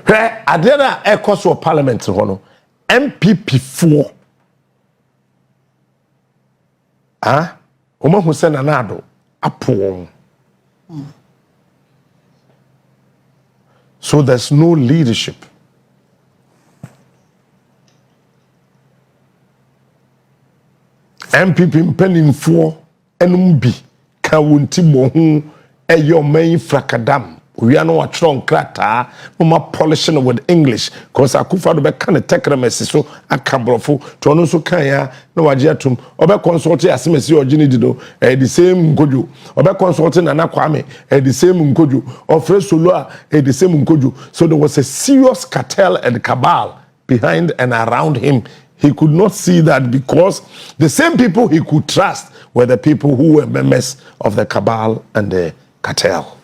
Where Adena Echoes of Parliamentary hono NPP 4. Ah, Oma Hussein Anado Apo. So there's no leadership. NPP penning 4 NMB Kawunti Mohu Eyo main Frakadam. We are no strong crata, no more polishing with English, because I could find a kind of take message so I can't brofo to also kaya no ajatum, or consulting as Messi or Ginny Dido, the same Goju, or consulting and Aquame, the same Goju, or first Sula, the same Goju. So there was a serious cartel and cabal behind and around him. He could not see that because the same people he could trust were the people who were members of the cabal and the cartel.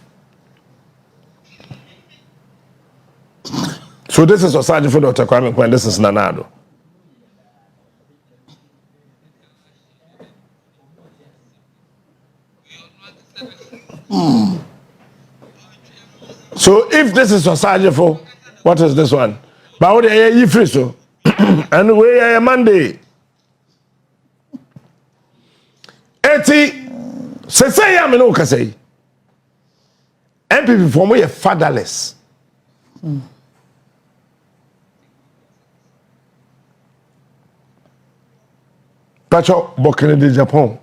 So this is Osaji for Dr. Kwame Kwan, this is Nanado. So if this is Osaji for, what is this one? But what are you free so? And we are Monday. 80. Say I'm no say. NPP for me fatherless. Pacho Bokene de Japan.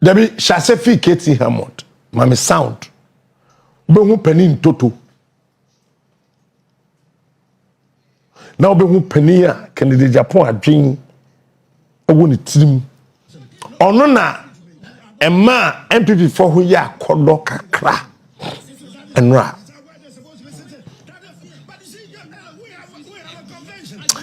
Debi Shasefi Keti Hammond. Mami sound. Behu penin toto. Now behu penia Kene de Japan adwin owo ne tirim. Ono na ema NPP for hu ya kodo kakra. Enra.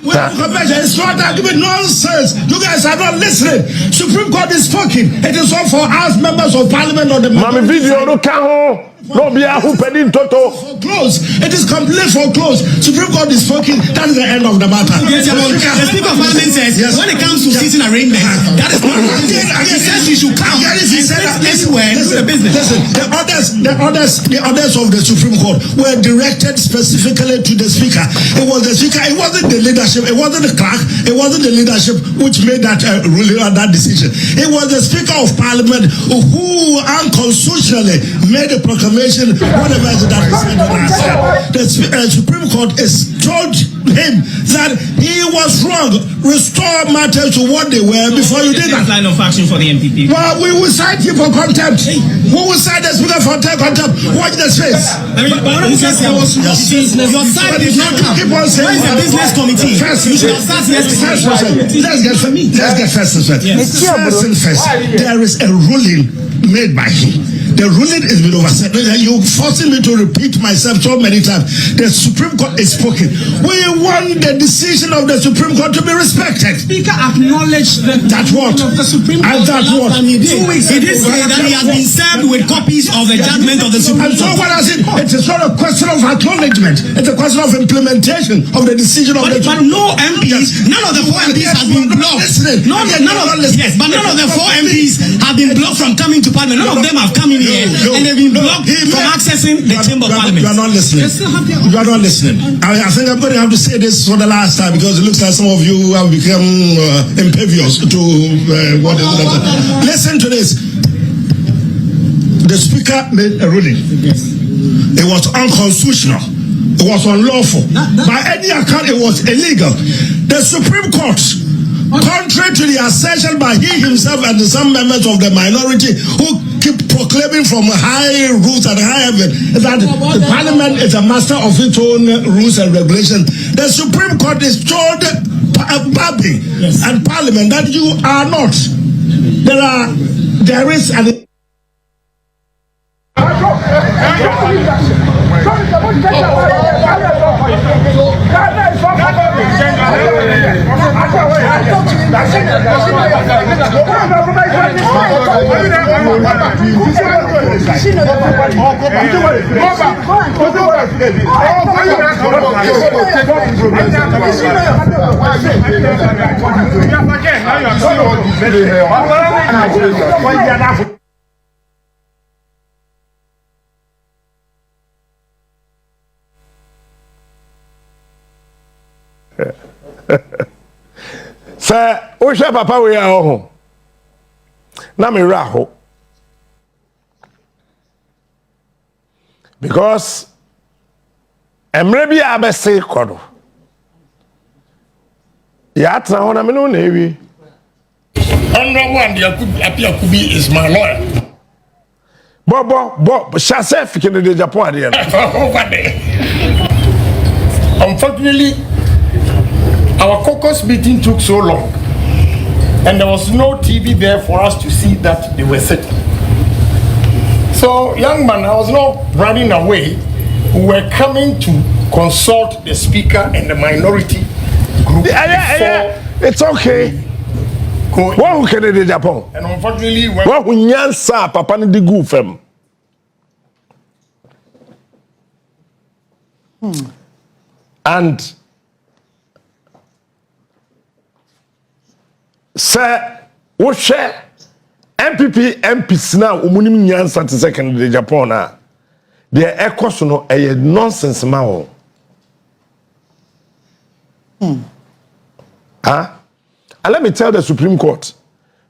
It's not argument, nonsense. You guys are not listening. Supreme Court is talking. It is all for us members of Parliament or the Mami video no can no be a who pending toto. Foreclosed. It is completely foreclosed. Supreme Court is talking. That is the end of the matter. Yes, the Speaker of Parliament says when it comes to seating arrangement, that is not. He says you should come. He said elsewhere do the business. Listen, the orders of the Supreme Court were directed specifically to the Speaker. It was the Speaker. It wasn't the leadership. It wasn't the clerk. It wasn't the leadership which made that ruling or that decision. It was the Speaker of Parliament who unconstitutionally made a proclamation. Whatever it is that is said on our side. The Supreme Court has told him that he was wrong. Restore matters to what they were before you did that. Line of action for the NPP. Well, we will cite you for contempt. We will cite the Speaker for contempt. Watch the face. Your side did not come. Keep on saying the business committee. First, you should start yesterday. Let's get first. There is a ruling made by him. The ruling has been oversaid. You're forcing me to repeat myself so many times. The Supreme Court is spoken. We want the decision of the Supreme Court to be respected. Speaker acknowledged that what? Of the Supreme Court. And that what? He did say that he has been served with copies of the judgment of the Supreme Court. And so what I said, it's not a question of acknowledgement. It's a question of implementation of the decision of the But no MPs, none of the 4 MPs has been blocked. None of the 4 MPs have been blocked from coming to Parliament. None of them have come in here and they've been blocked from accessing the Chamber of Parliament. You are not listening. You are not listening. I think I'm going to have to say this for the last time because it looks like some of you have become impervious to what is that. Listen to this. The Speaker made a ruling. Yes. It was unconstitutional. It was unlawful. By any account, it was illegal. The Supreme Court, contrary to the assertion by he himself and some members of the minority who keep proclaiming from high rules and high heaven that the Parliament is a master of its own rules and regulations, the Supreme Court is told Babi and Parliament that you are not. There is an Sir, o share papa we are ho. Na me ra ho. Because emre bi abese kodo. Ya tra ho na me no na ewi. Honorable and Apiakubi is my lawyer. Bob, Shasef can the Japan here. Over there. Unfortunately, our caucus meeting took so long, and there was no TV there for us to see that they were sitting. So, young man, I was not running away. We were coming to consult the speaker and the minority group. Yeah. It's okay. What who can the Japan? And unfortunately, what who nyansa papa ni di gu fam. And sir, what share NPP MPs now umunim nyansa to second the Japan na. Their echoes no a nonsense ma. Huh? And let me tell the Supreme Court.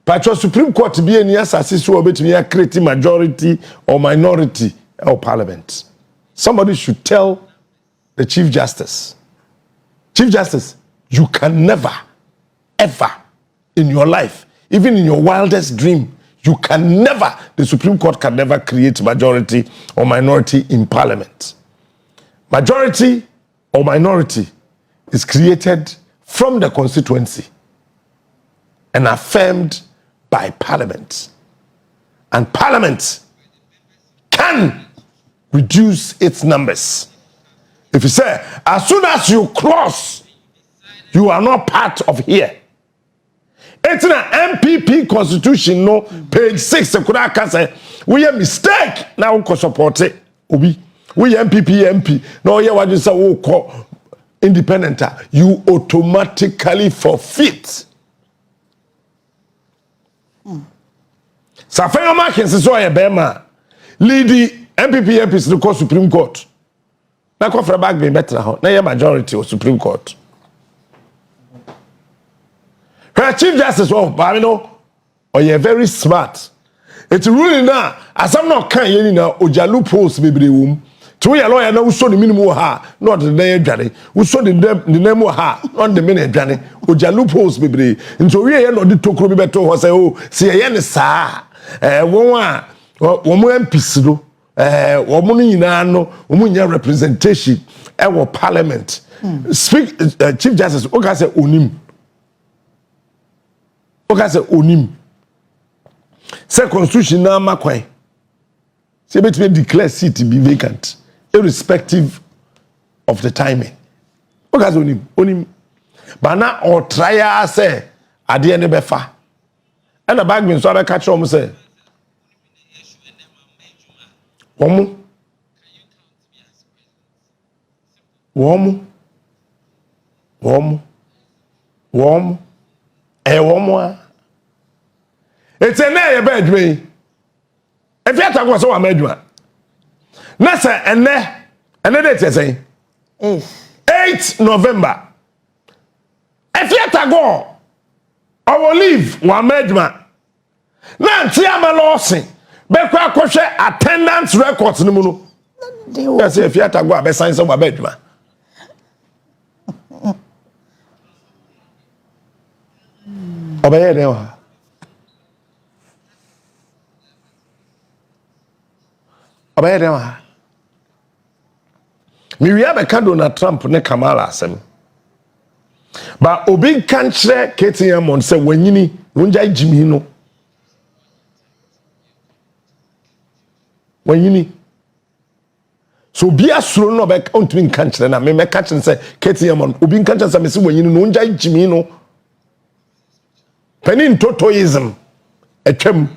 Patro Supreme Court be any assist to create majority or minority or parliament. Somebody should tell the Chief Justice. Chief Justice, you can never, ever in your life, even in your wildest dream, you can never, the Supreme Court can never create majority or minority in parliament. Majority or minority is created from the constituency and affirmed by parliament. And parliament can reduce its numbers. If you say, as soon as you cross, you are not part of here. It's an NPP constitution, no, page 6, we have mistake, now we can support it. We NPP MP, no, yeah, what you say, we call independent, you automatically forfeit. Safeyo Maakye so ya bema lead NPP MPs to the Supreme Court. Na ko fra back be better ho. Na majority of Supreme Court. Her Chief Justice of Bamino or you very smart. It's ruling now as I'm not kan ye na ojalu post bebre wom. To your lawyer na so the minimum ha not the day dwane. We so the name ha not the minute dwane. Ojalu post bebre. Nto we ye no di tokro bi beto ho say oh say ye ne saa. Won MPs do won no nyina no won nya representation e wo parliament. Speak Chief Justice o ka say onim. O ka say onim. Say constitution na makwan. Say between declare seat to be vacant irrespective of the timing. O ka say onim. But na or try say ade ne befa. And the bag means so I catch on say. Womu. It's a nay bed me. If you talk so ameduma. Na say ene date say 8 November. If you talk I will leave one medma. Now, Tiama Lawson, Bekwa Koshe attendance records. No, yes, if you have to go, I sign some bedma. Obey them. Obey them. Miriam Donald Trump ne Kamala Sem. But Obi can't Katie Amon say when you Runja Jimmy no. When you need. So be a slow no back on twin country and I may catch and say Katie Amon Obi can't say when you know Runja Jimmy no. Penny Totoism a chum.